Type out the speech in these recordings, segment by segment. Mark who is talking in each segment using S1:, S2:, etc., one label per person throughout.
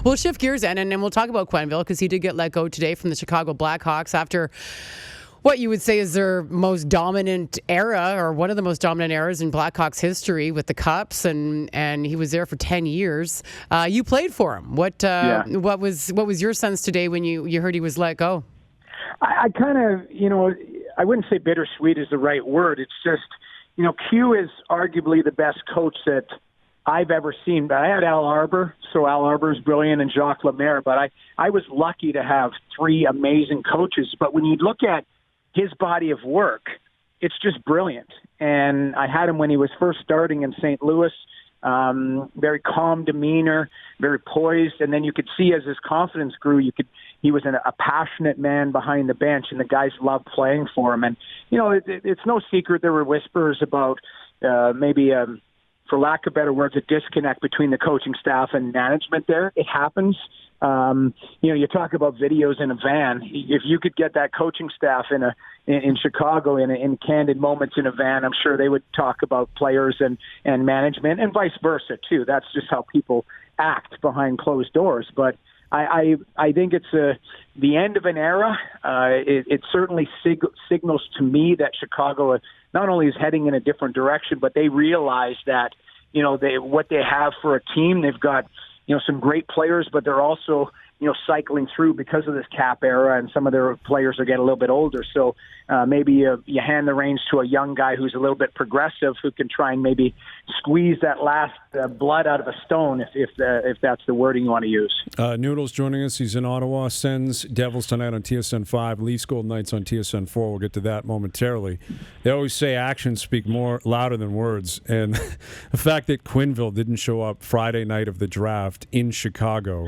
S1: We'll shift gears then, and we'll talk about Quenneville because he did get let go today from the Chicago Blackhawks after what you would say is their most dominant era, or one of the most dominant eras in Blackhawks history with the Cups, and he was there for 10 years. You played for him. What was your sense today when you heard he was let go?
S2: I kind of, I wouldn't say bittersweet is the right word. It's just, Q is arguably the best coach that I've ever seen. But I had Al Arbour, so Al Arbour is brilliant, and Jacques Lemaire. But I was lucky to have three amazing coaches. But when you look at his body of work, it's just brilliant. And I had him when he was first starting in St. Louis. Very calm demeanor, very poised, and then you could see as his confidence grew, he was a passionate man behind the bench, and the guys loved playing for him. And it's no secret there were whispers about maybe, for lack of better words, a disconnect between the coaching staff and management. There, it happens. You talk about videos in a van. If you could get that coaching staff in Chicago in candid moments in a van, I'm sure they would talk about players and management, and vice versa too. That's just how people act behind closed doors. But I think it's the end of an era. It certainly signals to me that Chicago not only is heading in a different direction, but they realize that what they have for a team. They've got some great players, but they're also, cycling through because of this cap era, and some of their players are getting a little bit older. So maybe you hand the reins to a young guy who's a little bit progressive, who can try and maybe squeeze that last blood out of a stone, if that's the wording you want to use.
S3: Noodles joining us. He's in Ottawa. Sens Devils tonight on TSN 5. Leafs Golden Knights on TSN 4. We'll get to that momentarily. They always say actions speak more louder than words, and the fact that Quenneville didn't show up Friday night of the draft in Chicago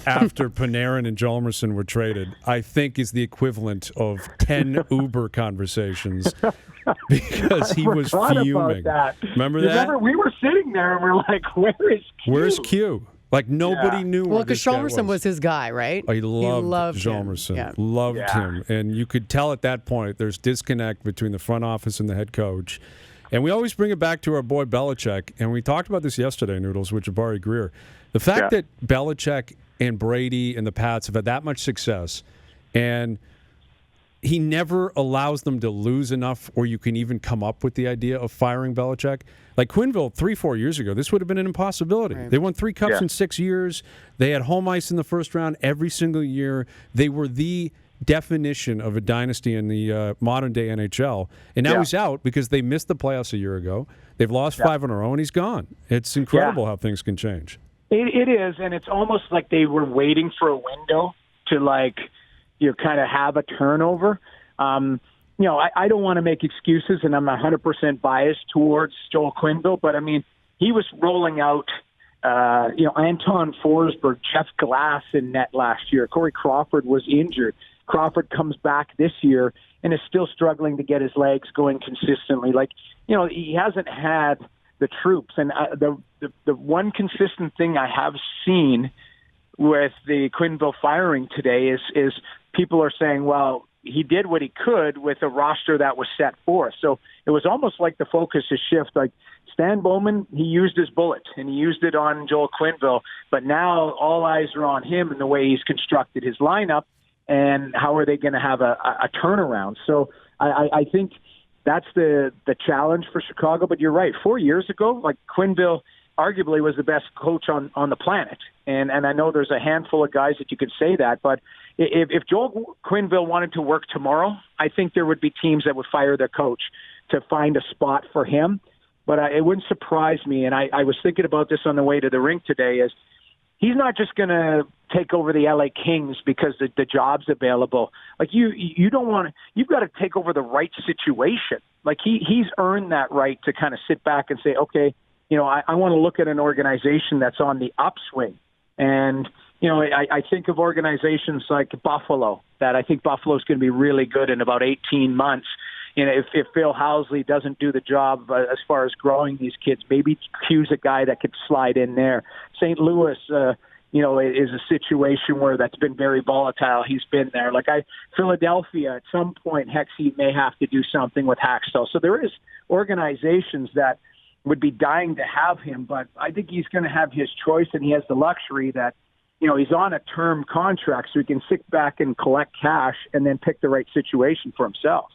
S3: after Panarin and Hjalmarsson were traded, I think is the equivalent of 10 Uber conversations, because he was fuming. Remember that?
S2: We were sitting there and we're like, where's Q?
S3: Like, nobody knew where
S1: because Hjalmarsson was his guy, right?
S3: Oh, he loved Hjalmarsson.
S1: Yeah.
S3: Loved him. And you could tell at that point there's disconnect between the front office and the head coach. And we always bring it back to our boy Belichick. And we talked about this yesterday, Noodles, with Jabari Greer. The fact that Belichick and Brady and the Pats have had that much success, and he never allows them to lose enough or you can even come up with the idea of firing Belichick. Like Quenneville 3-4 years ago, this would have been an impossibility. Right. They won 3 cups in 6 years. They had home ice in the first round every single year. They were the definition of a dynasty in the modern-day NHL. And now he's out because they missed the playoffs a year ago. They've lost 5 in a row, and he's gone. It's incredible how things can change.
S2: It is, and it's almost like they were waiting for a window to, kind of have a turnover. I don't want to make excuses, and I'm 100% biased towards Joel Quenneville, but, he was rolling out, Anton Forsberg, Jeff Glass in net last year. Corey Crawford was injured. Crawford comes back this year and is still struggling to get his legs going consistently. He hasn't had the troops. And the one consistent thing I have seen with the Quenneville firing today is people are saying, well, he did what he could with a roster that was set forth. So it was almost like the focus is shift. Like Stan Bowman, he used his bullet, and he used it on Joel Quenneville. But now all eyes are on him and the way he's constructed his lineup, and how are they going to have a turnaround. So I think that's the challenge for Chicago. But you're right. 4 years ago, Quenneville arguably was the best coach on the planet. And I know there's a handful of guys that you could say that. But if Joel Quenneville wanted to work tomorrow, I think there would be teams that would fire their coach to find a spot for him. But it wouldn't surprise me. And I was thinking about this on the way to the rink today, is he's not just going to take over the LA Kings because the job's available. You don't want to. You've got to take over the right situation. He's earned that right to kind of sit back and say, okay, I want to look at an organization that's on the upswing. And I think of organizations like Buffalo, that I think Buffalo's going to be really good in about 18 months. If Phil Housley doesn't do the job as far as growing these kids, maybe Q's a guy that could slide in there. St. Louis, is a situation where that's been very volatile. He's been there. Philadelphia, at some point, Hexie may have to do something with Haxtell. So there is organizations that would be dying to have him, but I think he's going to have his choice, and he has the luxury that he's on a term contract, so he can sit back and collect cash and then pick the right situation for himself.